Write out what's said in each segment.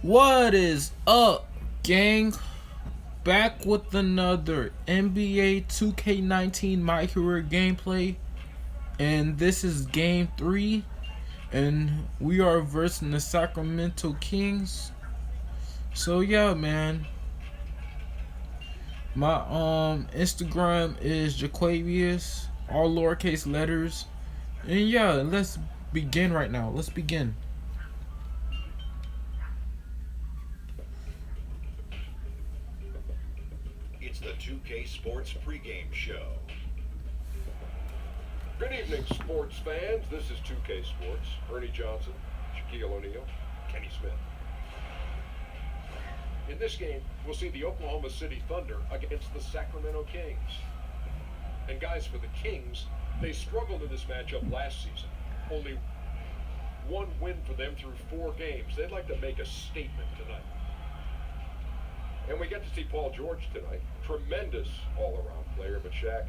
What is up, gang? Back with another NBA 2K19 My Hero gameplay, and this is game 3, and we are versing the Sacramento Kings. So yeah, man. My Instagram is Jaquavius, all lowercase letters, and yeah, let's begin right now. Let's begin. It's the 2K Sports pregame show. Good evening, sports fans. This is 2K Sports. Ernie Johnson, Shaquille O'Neal, Kenny Smith. In this game, we'll see the Oklahoma City Thunder against the Sacramento Kings. And guys, for the Kings, they struggled in this matchup last season. Only one win for them through 4 games. They'd like to make a statement tonight. And we get to see Paul George tonight. Tremendous all-around player. But Shaq,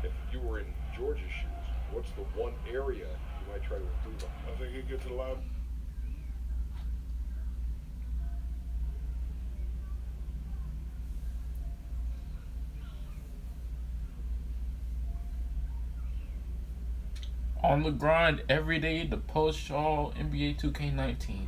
if you were in George's shoes, what's the one area you might try to improve on? I think he'd get to the line. On the grind every day to post y'all NBA 2K19.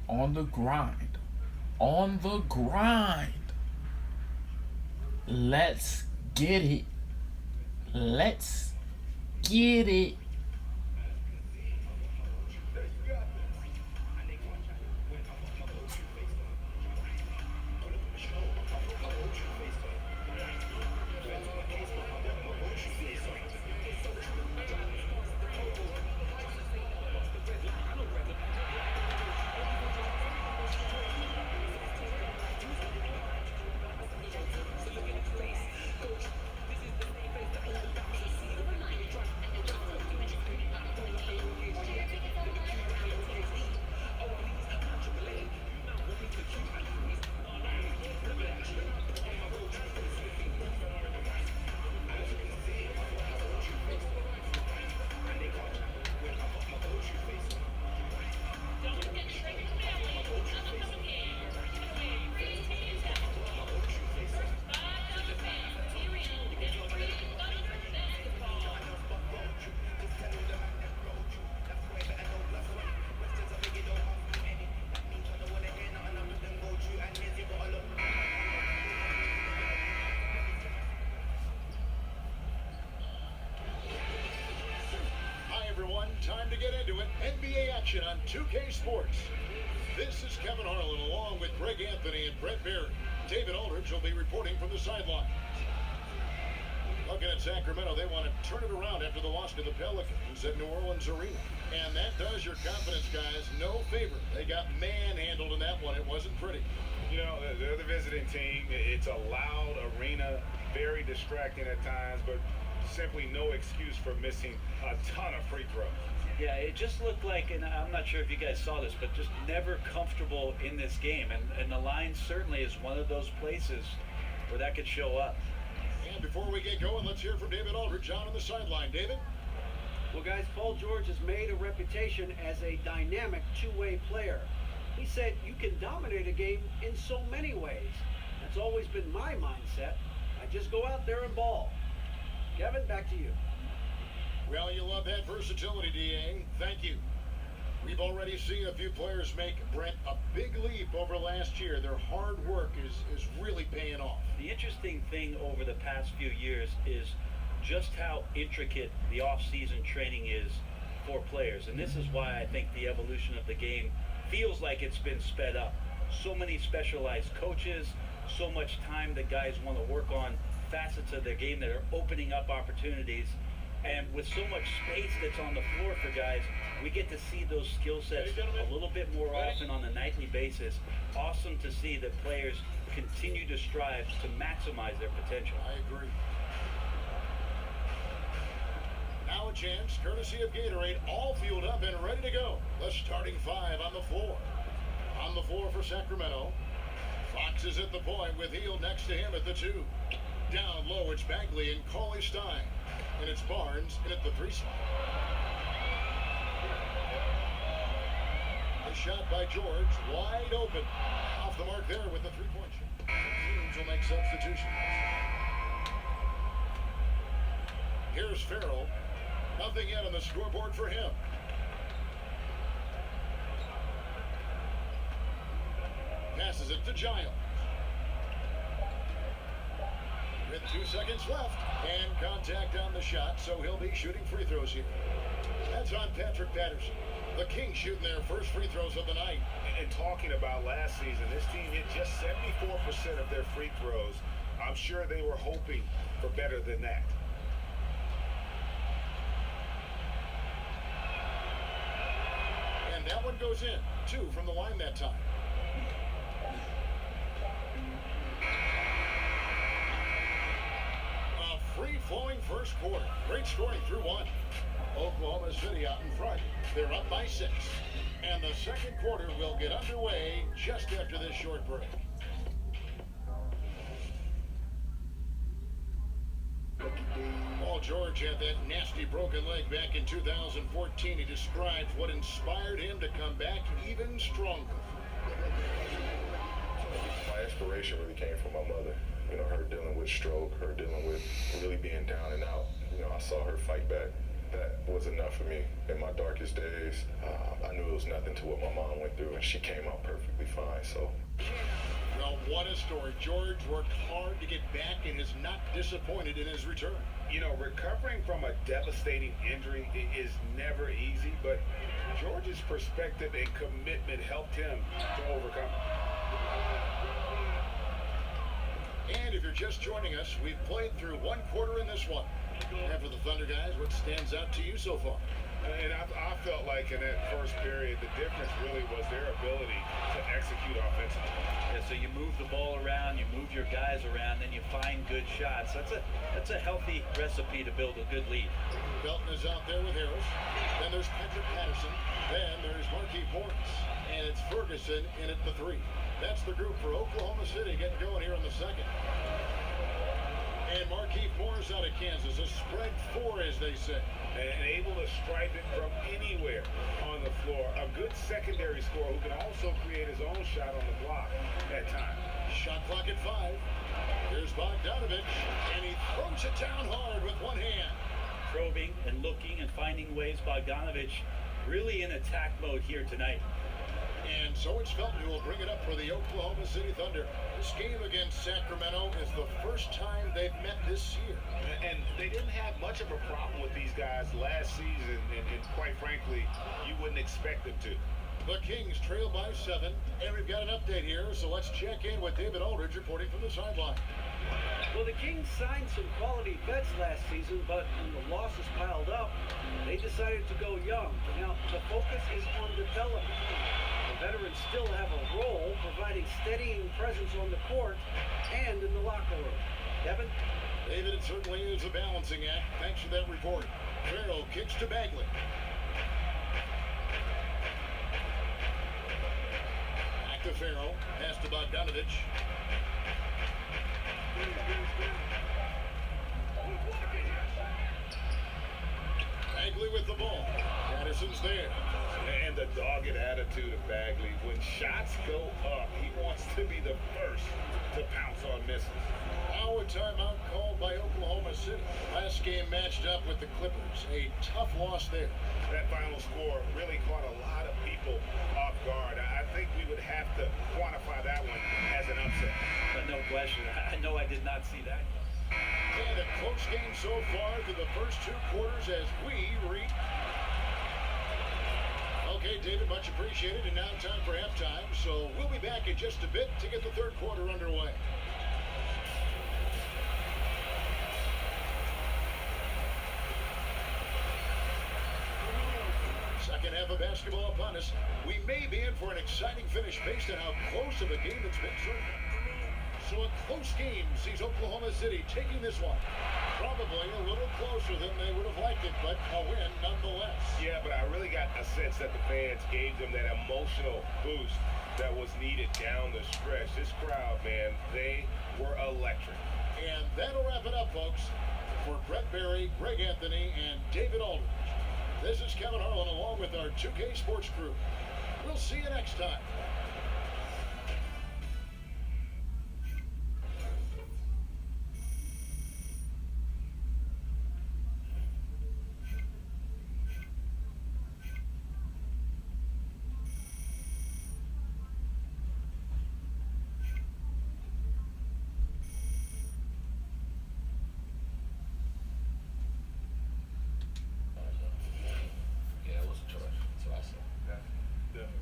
On the grind. On the grind. Let's get it. Let's get it. Time to get into it. NBA action on 2K Sports. This is Kevin Harlan along with Greg Anthony and Brett Barry. David Aldridge will be reporting from the sideline. Looking at Sacramento, they want to turn it around after the loss to the Pelicans at New Orleans Arena. And that does your confidence, guys, no favor. They got manhandled in that one. It wasn't pretty. You know, they're the visiting team. It's a loud arena, very distracting at times, but simply no excuse for missing a ton of free throws. Yeah, it just looked like, and I'm not sure if you guys saw this, but just never comfortable in this game. And the line certainly is one of those places where that could show up. And before we get going, let's hear from David Aldridge on the sideline. David? Well, guys, Paul George has made a reputation as a dynamic two-way player. He said you can dominate a game in so many ways. That's always been my mindset. I just go out there and ball. Kevin, back to you. Well, you love that versatility, D.A. Thank you. We've already seen a few players make, Brent, a big leap over last year. Their hard work is really paying off. The interesting thing over the past few years is just how intricate the off-season training is for players. And this is why I think the evolution of the game feels like it's been sped up. So many specialized coaches, so much time that guys want to work on facets of their game that are opening up opportunities. And with so much space that's on the floor for guys, we get to see those skill sets a little bit more often on a nightly basis. Awesome to see that players continue to strive to maximize their potential. I agree. Now a chance, courtesy of Gatorade, all fueled up and ready to go. The starting 5 on the floor. On the floor for Sacramento. Fox is at the point with Hield next to him at the 2. Down low, it's Bagley and Cauley Stein. And it's Barnes in at the 3 spot. The shot by George, wide open. Off the mark there with the three-point shot. Teams will make substitutions. Here's Farrell. Nothing yet on the scoreboard for him. Passes it to Giles. With 2 seconds left. And contact on the shot, so he'll be shooting free throws here. That's on Patrick Patterson. The Kings shooting their first free throws of the night. And talking about last season, this team hit just 74% of their free throws. I'm sure they were hoping for better than that. And that one goes in. 2 from the line that time. A free-flowing first quarter. Great scoring through 1. Oklahoma City out in front. They're up by 6. And the second quarter will get underway just after this short break. Paul George had that nasty broken leg back in 2014. He described what inspired him to come back even stronger. My inspiration really came from my mother. You know, her dealing with stroke, her dealing with really being down and out. You know, I saw her fight back. That was enough for me in my darkest days. I knew it was nothing to what my mom went through, and she came out perfectly fine, so. Well, what a story. George worked hard to get back and is not disappointed in his return. You know, recovering from a devastating injury is never easy, but George's perspective and commitment helped him to overcome it. And if you're just joining us, we've played through 1 quarter in this one. And for the Thunder guys, what stands out to you so far? And I felt like in that first period, the difference really was their ability to execute offensively. Yeah, so you move the ball around, you move your guys around, then you find good shots. That's a healthy recipe to build a good lead. Belton is out there with Harris. Then there's Patrick Patterson. Then there's Marquise Morris. And it's Ferguson in at the 3. That's the group for Oklahoma City getting going here in the second. And Marquise Morris out of Kansas, a spread 4, as they say. And able to stripe it from anywhere on the floor. A good secondary scorer who can also create his own shot on the block at times. Shot clock at 5. Here's Bogdanovich, and he throws it down hard with one hand. Probing and looking and finding ways. Bogdanovich really in attack mode here tonight. And so it's Felton who will bring it up for the Oklahoma City Thunder. This game against Sacramento is the first time they've met this year. And they didn't have much of a problem with these guys last season, and quite frankly, you wouldn't expect them to. The Kings trail by 7, and we've got an update here, so let's check in with David Aldridge reporting from the sideline. Well, the Kings signed some quality vets last season, but when the losses piled up, they decided to go young. Now, the focus is on development. The veterans still have a role providing steadying presence on the court and in the locker room. Devin? David, it certainly is a balancing act. Thanks for that report. Farrell kicks to Bagley. Back to Farrell. Pass to Bogdanovich. Bagley with the ball. Patterson's there. And the dogged attitude of Bagley. When shots go up, he wants to be the first to pounce on misses. Now a timeout called by Oklahoma City. Last game matched up with the Clippers. A tough loss there. That final score really caught a lot of people off guard. I think we would have to quantify that one as an upset. But no question. I know I did not see that. And a close game so far through the first 2 quarters as we reach. Okay, David, much appreciated. And now time for halftime. So we'll be back in just a bit to get the third quarter underway. Second half of basketball upon us. We may be in for an exciting finish based on how close of a game it's been so far. So a close game sees Oklahoma City taking this one. Probably a little closer than they would have liked it, but a win nonetheless. Yeah, but I really got a sense that the fans gave them that emotional boost that was needed down the stretch. This crowd, man, they were electric. And that'll wrap it up, folks. For Brett Berry, Greg Anthony, and David Aldridge, This is Kevin Harlan along with our 2K Sports crew. We'll see you next time. Yeah, it was a choice. That's what I said. Definitely.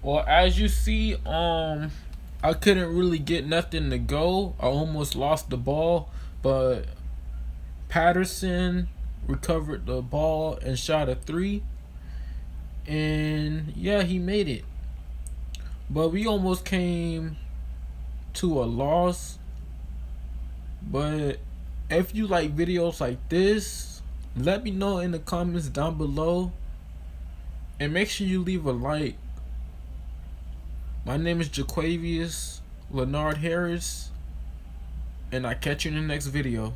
Well, as you see, I couldn't really get nothing to go. I almost lost the ball, but Patterson recovered the ball and shot a three, and yeah, he made it. But we almost came to a loss. But if you like videos like this, let me know in the comments down below, and make sure you leave a like. My name is Jaquavius Leonard Harris, and I catch you in the next video.